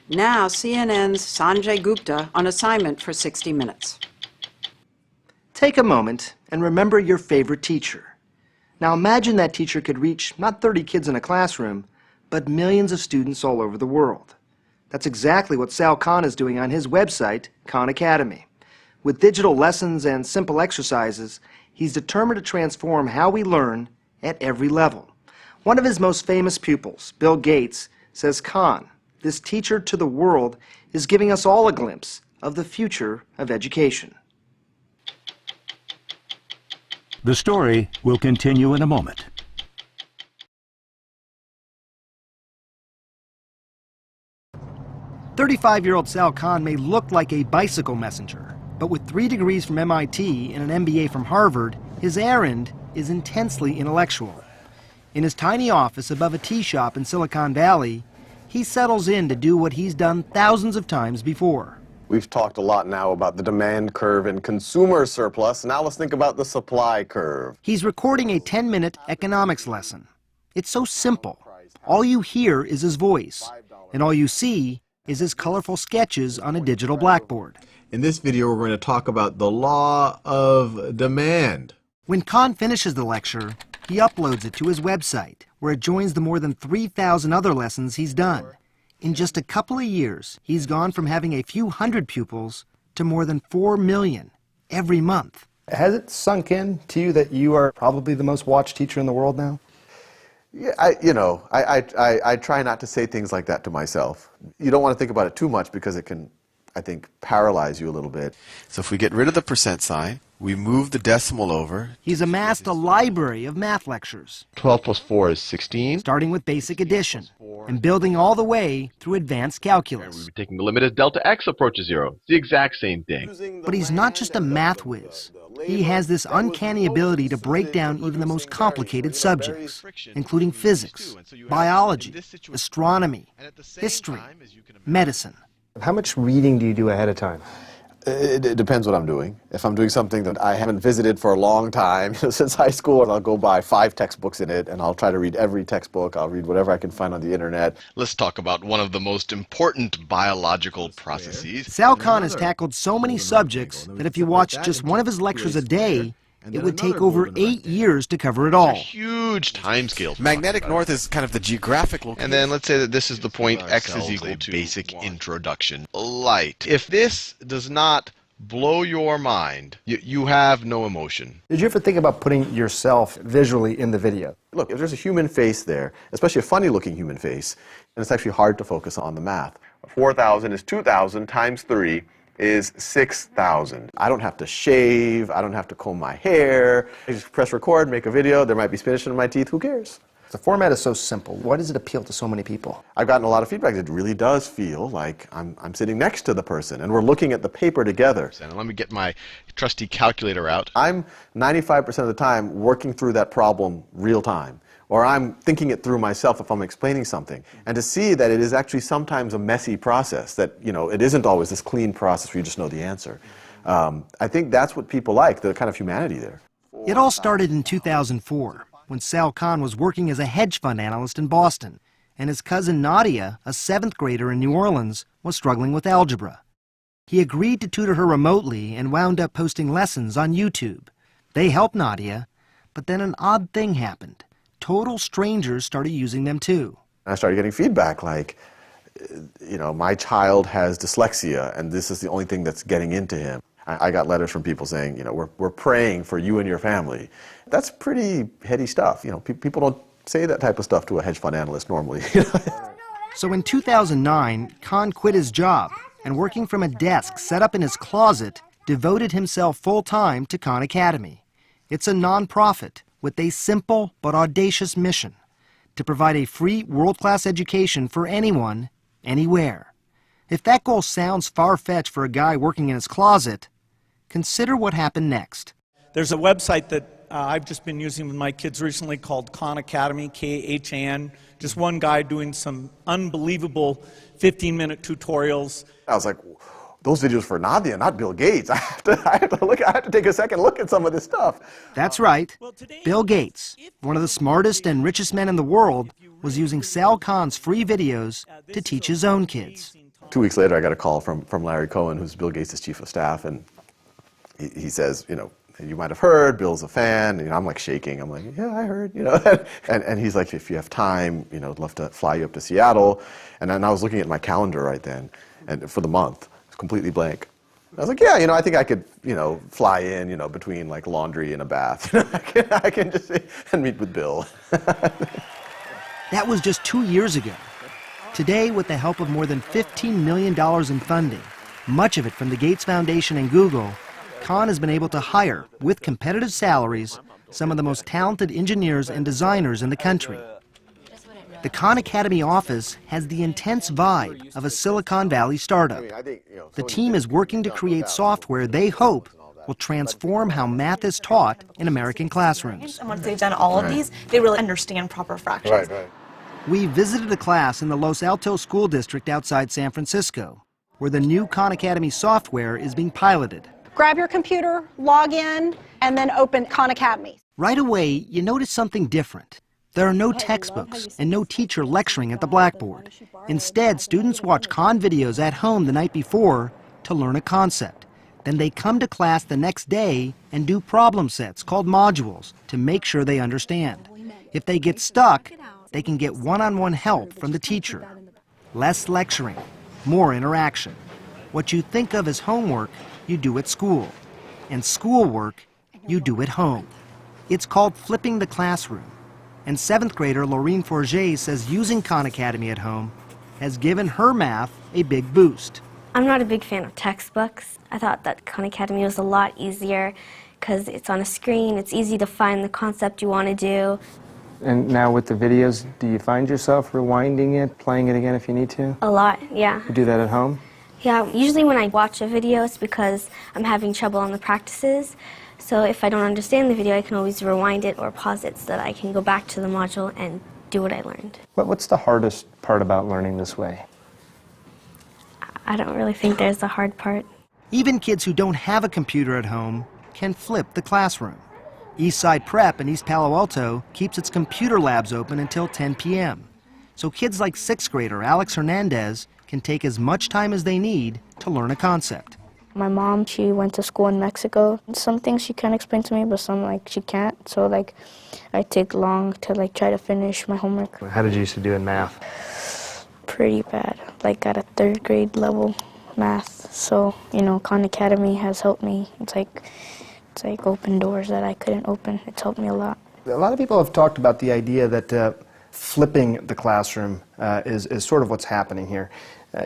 Now CNN's Sanjay Gupta on assignment for 60 Minutes. Take a moment and remember your favorite teacher. Now imagine that teacher could reach not 30 kids in a classroom, but millions of students all over the world. That's exactly what Sal Khan is doing on his website, Khan Academy. With digital lessons and simple exercises, he's determined to transform how we learn at every level. One of his most famous pupils, Bill Gates, says Khan, this teacher to the world, is giving us all a glimpse of the future of education. The story will continue in a moment. "35-year-old Sal Khan may look like a bicycle messenger, but with 3 degrees from MIT and an MBA from Harvard, his errand is intensely intellectual. In his tiny office above a tea shop in Silicon Valley, he settles in to do what he's done thousands of times before. We've talked a lot now about the demand curve and consumer surplus. Now let's think about the supply curve. He's recording a 10-minute economics lesson. It's so simple. All you hear is his voice, and all you see is his colorful sketches on a digital blackboard. In this video, we're going to talk about the law of demand. When Khan finishes the lecture, he uploads it to his website, where it joins the more than 3,000 other lessons he's done. In just a couple of years, he's gone from having a few hundred pupils to more than 4 million every month. Has it sunk in to you that you are probably the most watched teacher in the world now? Yeah, I try not to say things like that to myself. You don't want to think about it too much because it can, I think, paralyze you a little bit. So if we get rid of the percent sign, we move the decimal over. He's amassed a library of math lectures. 12 plus 4 is 16. Starting with basic addition and building all the way through advanced calculus. We're taking the limit as delta x approaches 0. It's the exact same thing. But he's not just a math whiz. He has this uncanny ability to break down even the most complicated subjects, including physics, biology, astronomy, history, medicine. How much reading do you do ahead of time? It depends what I'm doing. If I'm doing something that I haven't visited for a long time, since high school, I'll go buy 5 textbooks in it, and I'll try to read every textbook. I'll read whatever I can find on the internet. Let's talk about one of the most important biological processes. Sal Khan has tackled so many subjects that if you watched just one of his lectures a day, it would take over 8 years to cover it all. Huge time scales. Magnetic north is kind of the geographic location. And then let's say that this is the point x is equal to basic introduction. Light. If this does not blow your mind, you have no emotion. Did you ever think about putting yourself visually in the video? Look, if there's a human face there, especially a funny-looking human face, then it's actually hard to focus on the math. 4,000 is 2,000 times 3 is 6,000. I don't have to shave, I don't have to comb my hair. I just press record, make a video, there might be spinach in my teeth, who cares? The format is so simple. Why does it appeal to so many people? I've gotten a lot of feedback. It really does feel like I'm sitting next to the person and we're looking at the paper together. And let me get my trusty calculator out. I'm 95% of the time working through that problem real time. Or I'm thinking it through myself if I'm explaining something. And to see that it is actually sometimes a messy process, that it isn't always this clean process where you just know the answer. I think that's what people like, the kind of humanity there. It all started in 2004, when Sal Khan was working as a hedge fund analyst in Boston, and his cousin Nadia, a 7th grader in New Orleans, was struggling with algebra. He agreed to tutor her remotely and wound up posting lessons on YouTube. They helped Nadia, but then an odd thing happened. Total strangers started using them too. I started getting feedback like, my child has dyslexia and this is the only thing that's getting into him. I got letters from people saying, we're praying for you and your family. That's pretty heady stuff. People don't say that type of stuff to a hedge fund analyst normally. So in 2009, Khan quit his job and, working from a desk set up in his closet, devoted himself full-time to Khan Academy. It's a non-profit with a simple but audacious mission: to provide a free world-class education for anyone, anywhere. If that goal sounds far-fetched for a guy working in his closet, consider what happened next. There's a website that I've just been using with my kids recently called Khan Academy, K-H-A-N. Just one guy doing some unbelievable 15-minute tutorials. I was like, those videos for Nadia, not Bill Gates. I have to take a second look at some of this stuff. That's right. Bill Gates, one of the smartest and richest men in the world, was using Sal Khan's free videos to teach his own kids. 2 weeks later, I got a call from Larry Cohen, who's Bill Gates' chief of staff, and he says, you know, you might have heard, Bill's a fan. And, I'm like shaking. I'm like, yeah, I heard, and he's like, if you have time, I'd love to fly you up to Seattle. And then I was looking at my calendar right then, and for the month, it's completely blank. I was like, yeah, I think I could, fly in, between like laundry and a bath. I can just and meet with Bill. That was just 2 years ago. Today, with the help of more than $15 million in funding, much of it from the Gates Foundation and Google, Khan has been able to hire, with competitive salaries, some of the most talented engineers and designers in the country. The Khan Academy office has the intense vibe of a Silicon Valley startup. The team is working to create software they hope will transform how math is taught in American classrooms. And once they've done all of these, they really understand proper fractions. We visited a class in the Los Altos School District outside San Francisco, where the new Khan Academy software is being piloted. Grab your computer, log in, and then open Khan Academy. Right away, you notice something different. There are no textbooks and no teacher lecturing at the blackboard. Instead, students watch Khan videos at home the night before to learn a concept. Then they come to class the next day and do problem sets called modules to make sure they understand. If they get stuck, they can get one-on-one help from the teacher. Less lecturing, more interaction. What you think of as homework, you do at school. And schoolwork, you do at home. It's called flipping the classroom. And 7th grader Laureen Forget says using Khan Academy at home has given her math a big boost. I'm not a big fan of textbooks. I thought that Khan Academy was a lot easier because it's on a screen, it's easy to find the concept you want to do. And now with the videos, do you find yourself rewinding it, playing it again if you need to? A lot, yeah. You do that at home? Yeah, usually when I watch a video, it's because I'm having trouble on the practices. So if I don't understand the video, I can always rewind it or pause it so that I can go back to the module and do what I learned. What's the hardest part about learning this way? I don't really think there's a hard part. Even kids who don't have a computer at home can flip the classroom. Eastside Prep in East Palo Alto keeps its computer labs open until 10 p.m. So kids like 6th grader Alex Hernandez can take as much time as they need to learn a concept. My mom, she went to school in Mexico. Some things she can explain to me, but some she can't. So I take long to try to finish my homework. How did you used to do in math? Pretty bad, at a 3rd grade level math. So, Khan Academy has helped me. It's like open doors that I couldn't open. It's helped me a lot. A lot of people have talked about the idea that flipping the classroom is sort of what's happening here.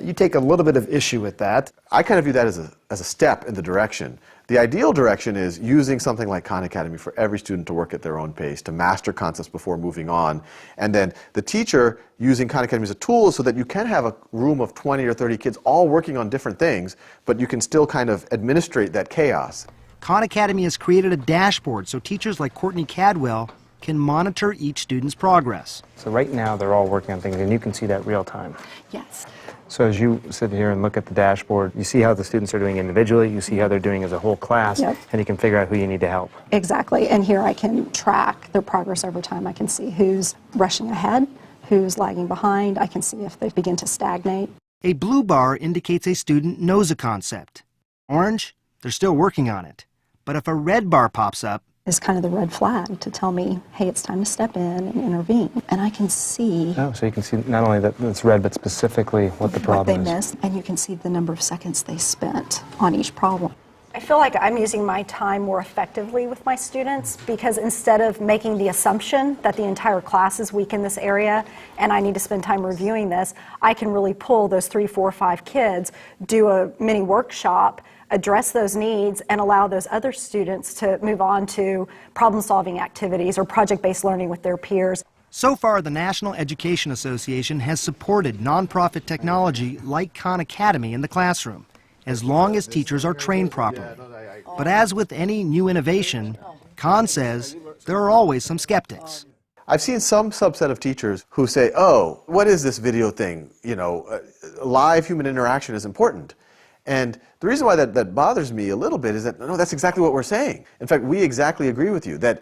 You take a little bit of issue with that. I kind of view that as a step in the direction. The ideal direction is using something like Khan Academy for every student to work at their own pace, to master concepts before moving on. And then the teacher using Khan Academy as a tool so that you can have a room of 20 or 30 kids all working on different things, but you can still kind of administrate that chaos. Khan Academy has created a dashboard so teachers like Courtney Cadwell can monitor each student's progress. So right now they're all working on things and you can see that real time. Yes. So as you sit here and look at the dashboard, you see how the students are doing individually, you see how they're doing as a whole class, and you can figure out who you need to help. Exactly, and here I can track their progress over time. I can see who's rushing ahead, who's lagging behind. I can see if they begin to stagnate. A blue bar indicates a student knows a concept. Orange, they're still working on it. But if a red bar pops up, is kind of the red flag to tell me, hey, it's time to step in and intervene. And I can see... Oh, so you can see not only that it's red, but specifically what the problem is. What they missed, and you can see the number of seconds they spent on each problem. I feel like I'm using my time more effectively with my students because instead of making the assumption that the entire class is weak in this area and I need to spend time reviewing this, I can really pull those 3, 4, 5 kids, do a mini workshop, address those needs, and allow those other students to move on to problem-solving activities or project-based learning with their peers. So far, the National Education Association has supported nonprofit technology like Khan Academy in the classroom, as long as teachers are trained properly. But as with any new innovation, Khan says there are always some skeptics. I've seen some subset of teachers who say, oh, what is this video thing? Live human interaction is important. And the reason why that bothers me a little bit is that, no, that's exactly what we're saying. In fact, we exactly agree with you that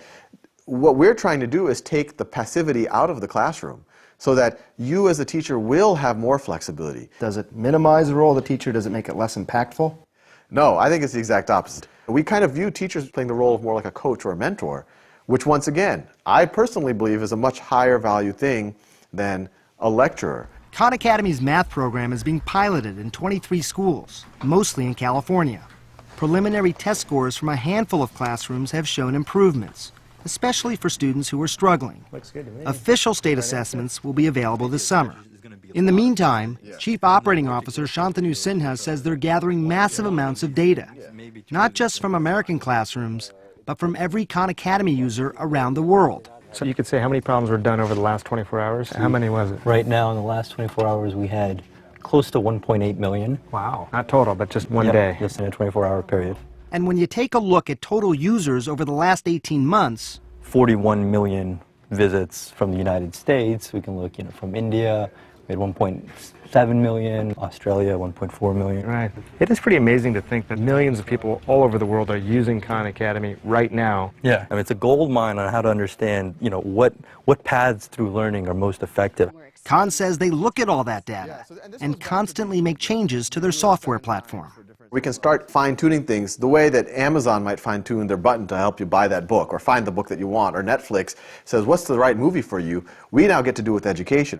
what we're trying to do is take the passivity out of the classroom so that you as a teacher will have more flexibility. Does it minimize the role of the teacher? Does it make it less impactful? No, I think it's the exact opposite. We kind of view teachers playing the role of more like a coach or a mentor, which once again, I personally believe is a much higher value thing than a lecturer. Khan Academy's math program is being piloted in 23 schools, mostly in California. Preliminary test scores from a handful of classrooms have shown improvements, especially for students who are struggling. Official state assessments will be available this summer. In the meantime, Chief Operating Officer Shantanu Sinha says they're gathering massive amounts of data, not just from American classrooms, but from every Khan Academy user around the world. So you could say how many problems were done over the last 24 hours? How many was it? Right now, in the last 24 hours, we had close to 1.8 million. Wow. Not total, but just one day. Just in a 24-hour period. And when you take a look at total users over the last 18 months, 41 million visits from the United States. We can look, from India, we had 1.7 million, Australia, 1.4 million. Right. It is pretty amazing to think that millions of people all over the world are using Khan Academy right now. Yeah, I mean, it's a gold mine on how to understand, what paths through learning are most effective. Khan says they look at all that data and constantly make changes to their software platform. We can start fine-tuning things the way that Amazon might fine-tune their button to help you buy that book or find the book that you want, or Netflix says, what's the right movie for you? We now get to do with education.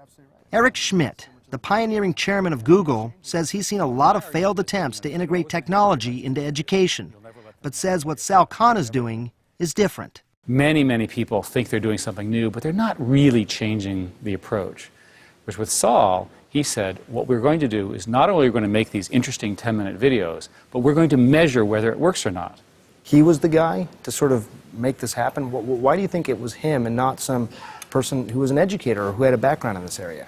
Eric Schmidt, the pioneering chairman of Google, says he's seen a lot of failed attempts to integrate technology into education, but says what Sal Khan is doing is different. Many, many people think they're doing something new, but they're not really changing the approach. Whereas with Saul, he said, what we're going to do is not only are we going to make these interesting 10-minute videos, but we're going to measure whether it works or not. He was the guy to sort of make this happen? Why do you think it was him and not some person who was an educator or who had a background in this area?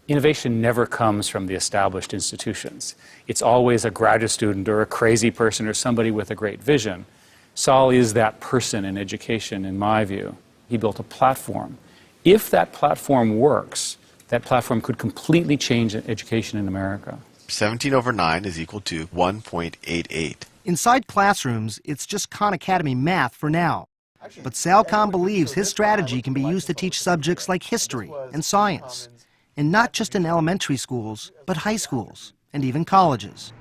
Innovation never comes from the established institutions. It's always a graduate student or a crazy person or somebody with a great vision. Saul is that person in education, in my view. He built a platform. If that platform works, that platform could completely change education in America. 17 over 9 is equal to 1.88. Inside classrooms, it's just Khan Academy math for now. But Sal Khan believes his strategy can be used to teach subjects like history and science, and not just in elementary schools, but high schools and even colleges.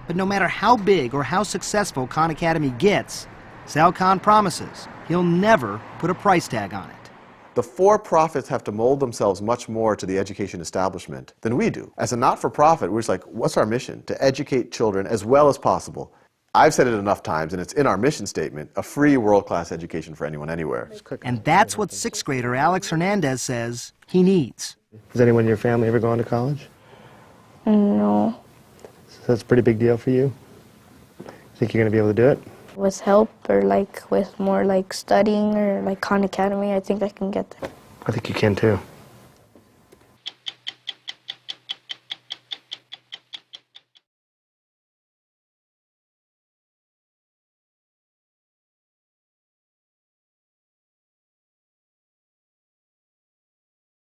But no matter how big or how successful Khan Academy gets, Sal Khan promises he'll never put a price tag on it. The for-profits have to mold themselves much more to the education establishment than we do. As a not-for-profit, we're just like, what's our mission? To educate children as well as possible. I've said it enough times, and it's in our mission statement, a free world-class education for anyone, anywhere. And that's what sixth grader Alex Hernandez says he needs. Has anyone in your family ever gone to college? No. So that's a pretty big deal for you? Think you're going to be able to do it? With help or with more studying or Khan Academy, I think I can get there. I think you can too.